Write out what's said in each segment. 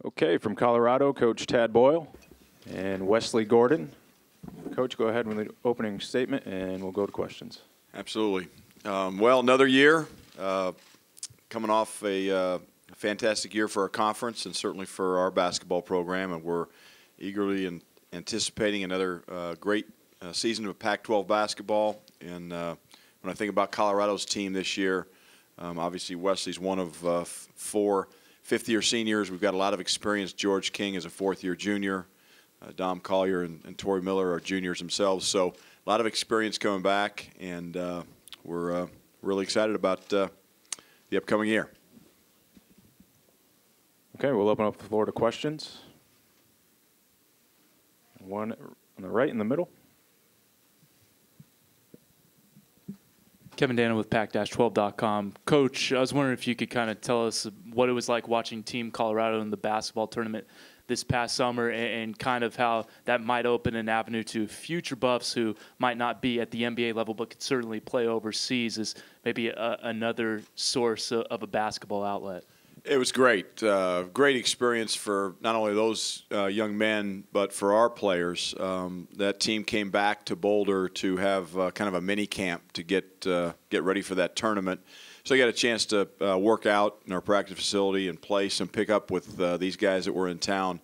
Okay, from Colorado, Coach Tad Boyle and Wesley Gordon. Coach, go ahead with the opening statement, and we'll go to questions. Absolutely. Well, another year, coming off a fantastic year for our conference and certainly for our basketball program, and we're eagerly anticipating another great season of Pac-12 basketball. And when I think about Colorado's team this year, obviously Wesley's one of four fifth-year seniors. We've got a lot of experience. George King is a fourth-year junior. Dom Collier and Torrey Miller are juniors themselves. So a lot of experience coming back, and we're really excited about the upcoming year. Okay, we'll open up the floor to questions. One on the right in the middle. Kevin Dana with Pac-12.com. Coach, I was wondering if you could kind of tell us what it was like watching Team Colorado in the basketball tournament this past summer, and kind of how that might open an avenue to future Buffs who might not be at the NBA level but could certainly play overseas as maybe another source of a basketball outlet. It was great. Great experience for not only those young men, but for our players. That team came back to Boulder to have kind of a mini camp to get ready for that tournament. So I got a chance to work out in our practice facility and play some pickup with these guys that were in town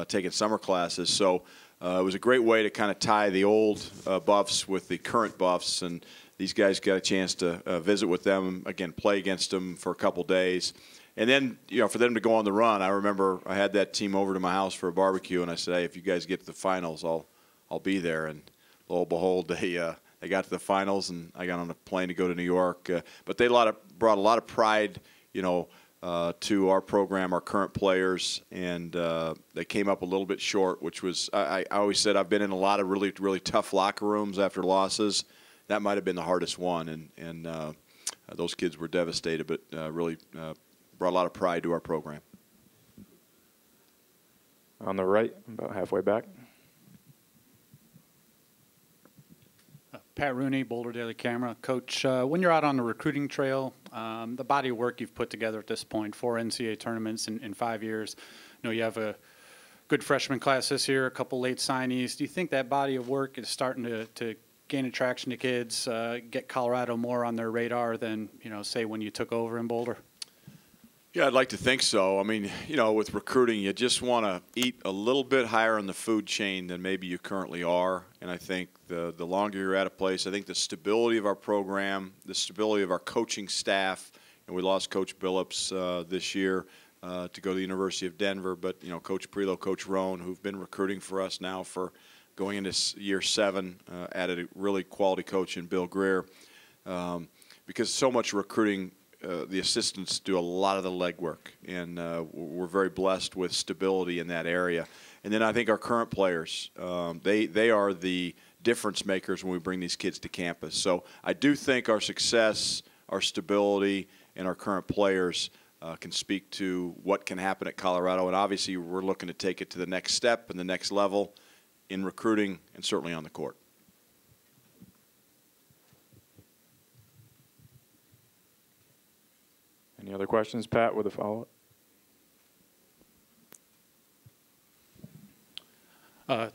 taking summer classes. So it was a great way to kind of tie the old Buffs with the current Buffs, and these guys got a chance to visit with them, again, play against them for a couple days. And then, for them to go on the run, I remember I had that team over to my house for a barbecue, and I said, hey, if you guys get to the finals, I'll be there. And lo and behold, they got to the finals, and I got on a plane to go to New York. But they brought a lot of pride, to our program, our current players, and they came up a little bit short, which was, I always said I've been in a lot of really, really tough locker rooms after losses. That might have been the hardest one, and those kids were devastated, but really brought a lot of pride to our program. On the right, about halfway back. Pat Rooney, Boulder Daily Camera. Coach, when you're out on the recruiting trail, the body of work you've put together at this point, 4 NCAA tournaments in 5 years, you have a good freshman class this year, a couple late signees. Do you think that body of work is starting to gain attraction to kids, get Colorado more on their radar than, say, when you took over in Boulder? Yeah, I'd like to think so. I mean, with recruiting, you just want to eat a little bit higher on the food chain than maybe you currently are. And I think the longer you're at a place, I think the stability of our program, the stability of our coaching staff, and we lost Coach Billups this year to go to the University of Denver. But, Coach Prelo, Coach Roan, who've been recruiting for us now for going into year 7, added a really quality coach in Bill Greer. Because so much recruiting, the assistants do a lot of the legwork, and we're very blessed with stability in that area. And then I think our current players, they are the difference makers when we bring these kids to campus. So I do think our success, our stability, and our current players can speak to what can happen at Colorado. And obviously we're looking to take it to the next step and the next level in recruiting and certainly on the court. Any other questions, Pat, with a follow-up?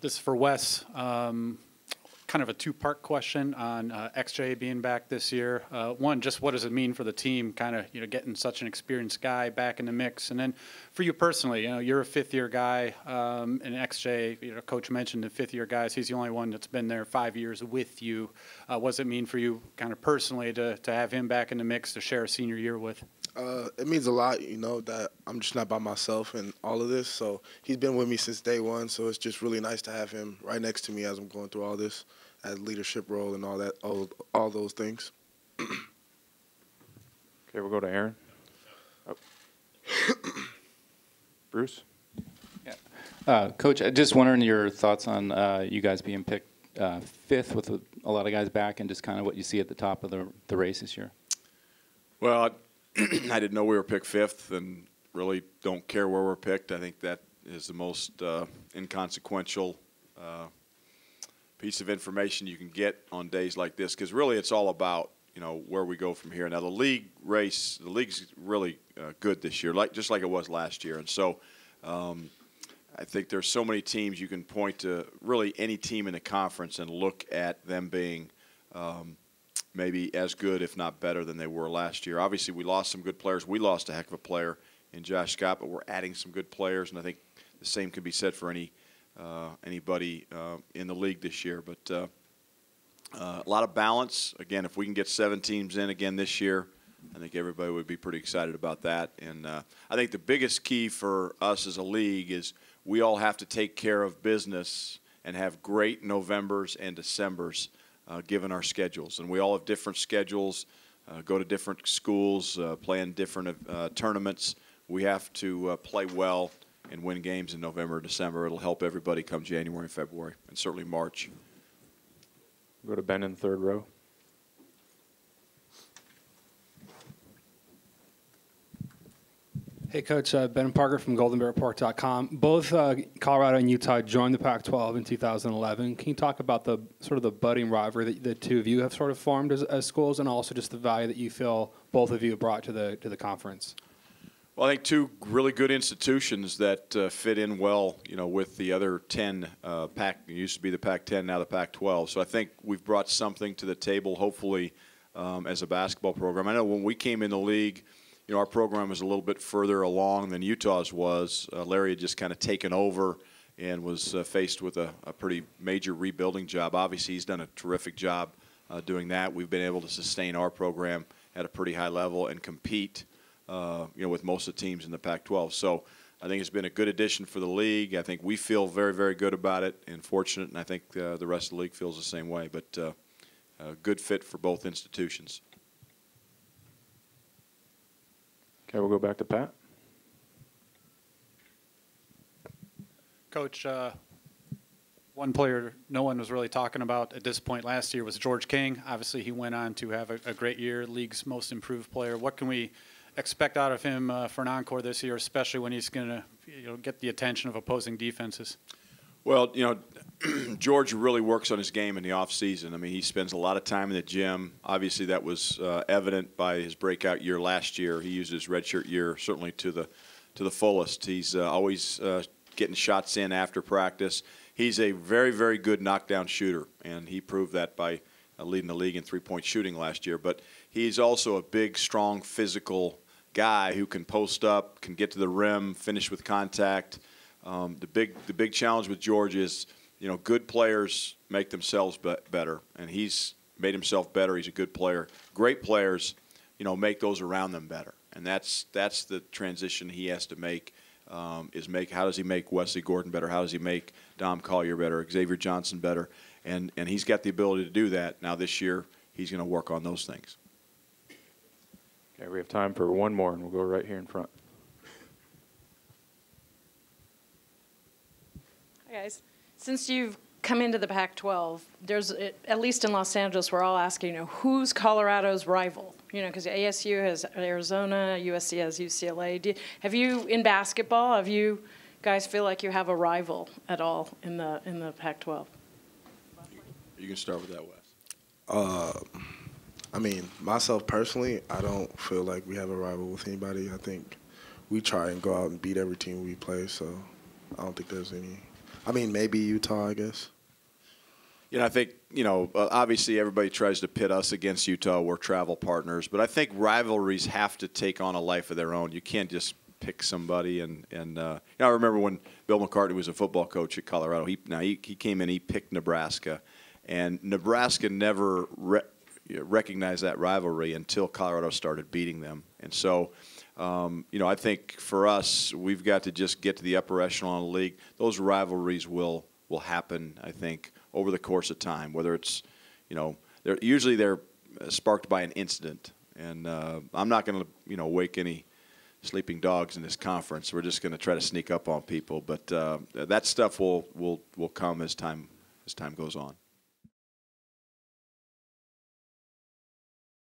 This is for Wes. Kind of a two-part question on XJ being back this year. One, just what does it mean for the team, kind of getting such an experienced guy back in the mix, and then for you personally, you're a fifth-year guy, and XJ, Coach mentioned the fifth-year guys. He's the only one that's been there 5 years with you. What does it mean for you, kind of personally, to have him back in the mix to share a senior year with? It means a lot, that I'm just not by myself in all of this. So he's been with me since day one, so it's just really nice to have him right next to me as I'm going through all this, as leadership role and all that, all those things. Okay, we'll go to Aaron. Oh. Bruce? Yeah. Coach, I just wondering your thoughts on you guys being picked 5th with a lot of guys back, and just kind of what you see at the top of the race this year. Well, I didn't know we were picked 5th, and really don't care where we're picked. I think that is the most inconsequential piece of information you can get on days like this, because really it's all about where we go from here. Now the league's really good this year, just like it was last year, and so I think there's so many teams you can point to, really any team in the conference, and look at them being maybe as good, if not better, than they were last year. Obviously, we lost some good players. We lost a heck of a player in Josh Scott, but we're adding some good players, and I think the same can be said for anybody in the league this year. But a lot of balance. Again, if we can get 7 teams in again this year, I think everybody would be pretty excited about that. And I think the biggest key for us as a league is we all have to take care of business and have great Novembers and Decembers given our schedules. And we all have different schedules, go to different schools, play in different tournaments. We have to play well and win games in November and December. It'll help everybody come January and February, and certainly March. Go to Ben in the third row. Hey, Coach. Ben Parker from GoldenBearReport.com. Both Colorado and Utah joined the Pac-12 in 2011. Can you talk about the sort of the budding rivalry that the two of you have sort of formed as schools, and also just the value that you feel both of you have brought to the conference? Well, I think two really good institutions that fit in well, with the other 10 Pac. It used to be the Pac-10, now the Pac-12. So I think we've brought something to the table, hopefully, as a basketball program. I know when we came in the league, our program was a little bit further along than Utah's was. Larry had just kind of taken over and was faced with a pretty major rebuilding job. Obviously, he's done a terrific job doing that. We've been able to sustain our program at a pretty high level and compete, with most of the teams in the Pac-12. So I think it's been a good addition for the league. I think we feel very, very good about it and fortunate, and I think the rest of the league feels the same way. But a good fit for both institutions. Okay, we'll go back to Pat. Coach, one player no one was really talking about at this point last year was George King. Obviously, he went on to have a great year, league's most improved player. What can we expect out of him for an encore this year, especially when he's going to get the attention of opposing defenses? Well, George really works on his game in the off season. I mean, he spends a lot of time in the gym. Obviously, that was evident by his breakout year last year. He used his redshirt year certainly to the fullest. He's always getting shots in after practice. He's a very, very good knockdown shooter, and he proved that by leading the league in three-point shooting last year. But he's also a big, strong, physical guy who can post up, can get to the rim, finish with contact. The big challenge with George is, good players make themselves better, and he's made himself better. He's a good player. Great players, make those around them better, and that's the transition he has to make. How does he make Wesley Gordon better? How does he make Dom Collier better? Xavier Johnson better? And he's got the ability to do that. Now this year, he's going to work on those things. Okay, we have time for one more, and we'll go right here in front. Hi, guys. Since you've come into the Pac-12, there's, at least in Los Angeles, we're all asking, who's Colorado's rival? Because ASU has Arizona, USC has UCLA. Have you, in basketball, have you guys feel like you have a rival at all in the Pac-12? You can start with that, Wes. I mean, myself personally, I don't feel like we have a rival with anybody. I think we try and go out and beat every team we play, so I don't think there's any. I mean, maybe Utah, I guess. I think, obviously everybody tries to pit us against Utah. We're travel partners. But I think rivalries have to take on a life of their own. You can't just pick somebody. And I remember when Bill McCartney was a football coach at Colorado. He came in, he picked Nebraska. And Nebraska never recognized that rivalry until Colorado started beating them. And so, I think for us, we've got to just get to the upper echelon of the league. Those rivalries will happen, I think, over the course of time. Whether it's, they're sparked by an incident. And I'm not going to, wake any sleeping dogs in this conference. We're just going to try to sneak up on people. But that stuff will come as time goes on.